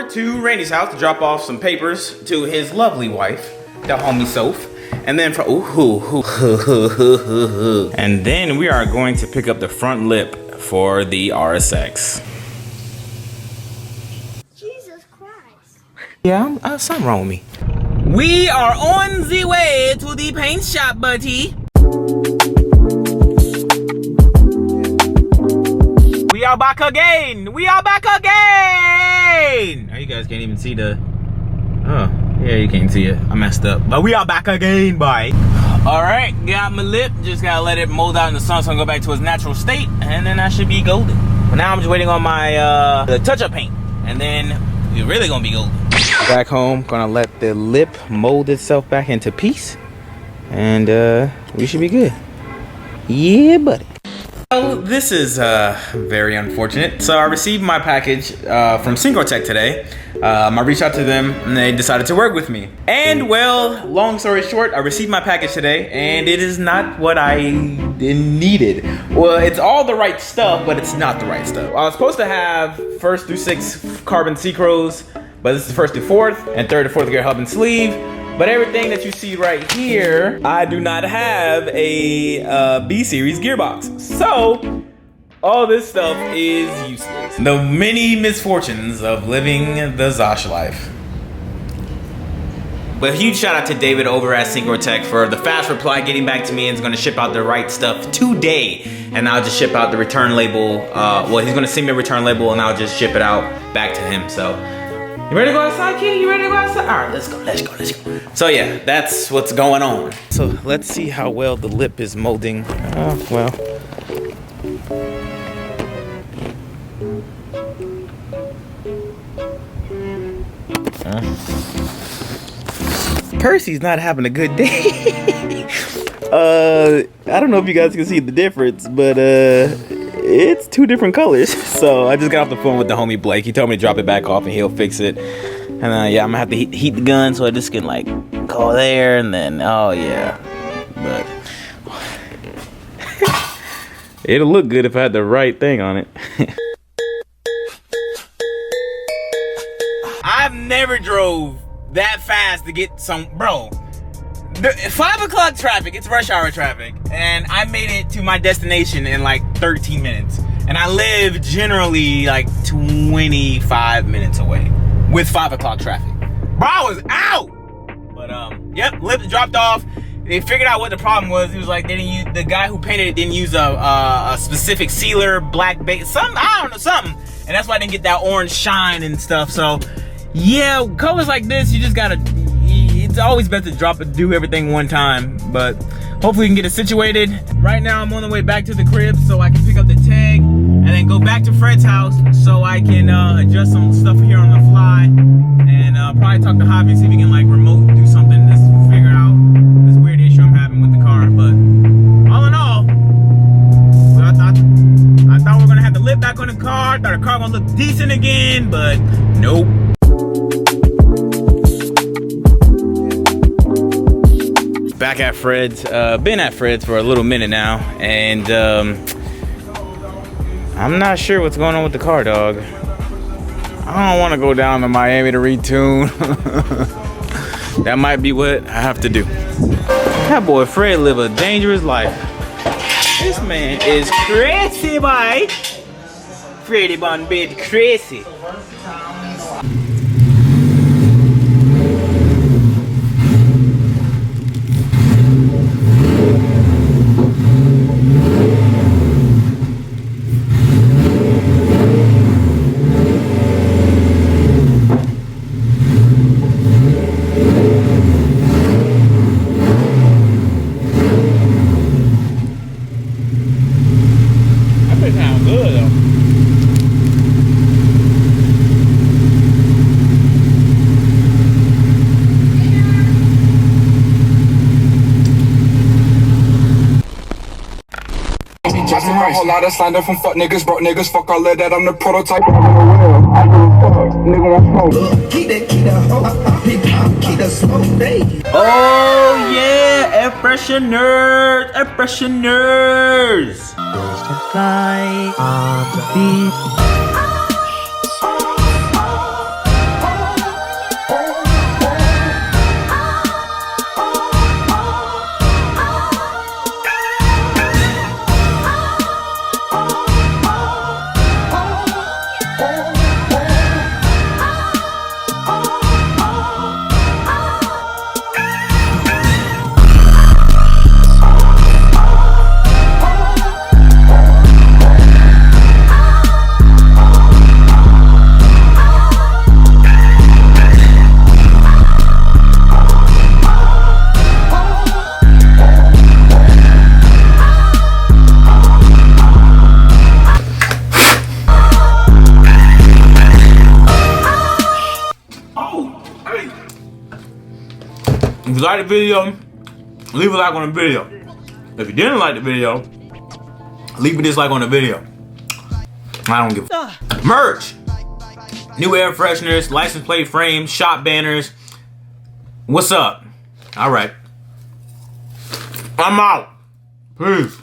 over to Randy's house to drop off some papers to his lovely wife, the homie Soph. And then and then we are going to pick up the front lip for the RSX. Jesus Christ. Yeah, something wrong with me. We are on the way to the paint shop, buddy. We are back again. We are back again. Oh, you guys can't even see the. Oh, yeah, you can't see it. I messed up. But we are back again, boy. All right, got my lip. Just gotta let it mold out in the sun so I can go back to its natural state, and then I should be golden. But now I'm just waiting on my the touch-up paint, and then we're really gonna be golden. Back home, gonna let the lip mold itself back into peace, and we should be good. Yeah, buddy. Oh, this is very unfortunate. So I received my package from Synchrotech today. I reached out to them and they decided to work with me. And well, long story short, I received my package today and it is not what I needed. Well, it's all the right stuff, but it's not the right stuff. I was supposed to have 1st through 6th carbon Secros, but this is 1st through 4th and 3rd to 4th gear hub and sleeve. But everything that you see right here, I do not have a B-Series gearbox. So, all this stuff is useless. The many misfortunes of living the Zosh life. But a huge shout out to David over at Synchrotech for the fast reply, getting back to me, and is gonna ship out the right stuff today. And I'll just ship out the return label. Well, he's gonna send me a return label and I'll just ship it out back to him, so. You ready to go outside, kitty? You ready to go outside? All right, let's go, let's go, let's go. So yeah, that's what's going on. So let's see how well the lip is molding. Well. Percy's not having a good day. I don't know if you guys can see the difference, but it's 2 different colors. So I just got off the phone with the homie Blake. He told me to drop it back off and he'll fix it. And yeah, I'm gonna have to heat the gun so I just can like go there and then, oh yeah. But it'll look good if I had the right thing on it. I've never drove that fast to get some, bro. 5 o'clock traffic, it's rush hour traffic, and I made it to my destination in like 13 minutes. And I live generally like 25 minutes away with 5 o'clock traffic. Bro, I was out! But yep, lip dropped off. They figured out what the problem was. He was like, they didn't use, the guy who painted it didn't use a specific sealer, black base, something, I don't know, something. And that's why I didn't get that orange shine and stuff. So yeah, colors like this, you just gotta, it's always best to do everything one time, but hopefully we can get it situated. Right now I'm on the way back to the crib so I can pick up the tag and then go back to Fred's house so I can adjust some stuff here on the fly and probably talk to Javi and see if we can like remote do something to figure out this weird issue I'm having with the car. But all in all, I thought we were gonna have the lip back on the car, thought the car gonna look decent again, but nope. Back at Fred's, been at Fred's for a little minute now, and I'm not sure what's going on with the car, dog. I don't want to go down to Miami to retune. That might be what I have to do. That boy Fred live a dangerous life. This man is crazy, boy. Freddy Bun bed crazy. A whole lot of slander from fuck niggas, broke niggas, fuck all of that. I'm the prototype. Oh yeah, air fresheners, air fresheners. Birds can fly on the beat. If you like the video, leave a like on the video. If you didn't like the video, leave a dislike on the video. I don't give a merch. New air fresheners, license plate frames, shop banners. What's up? All right. I'm out. Peace.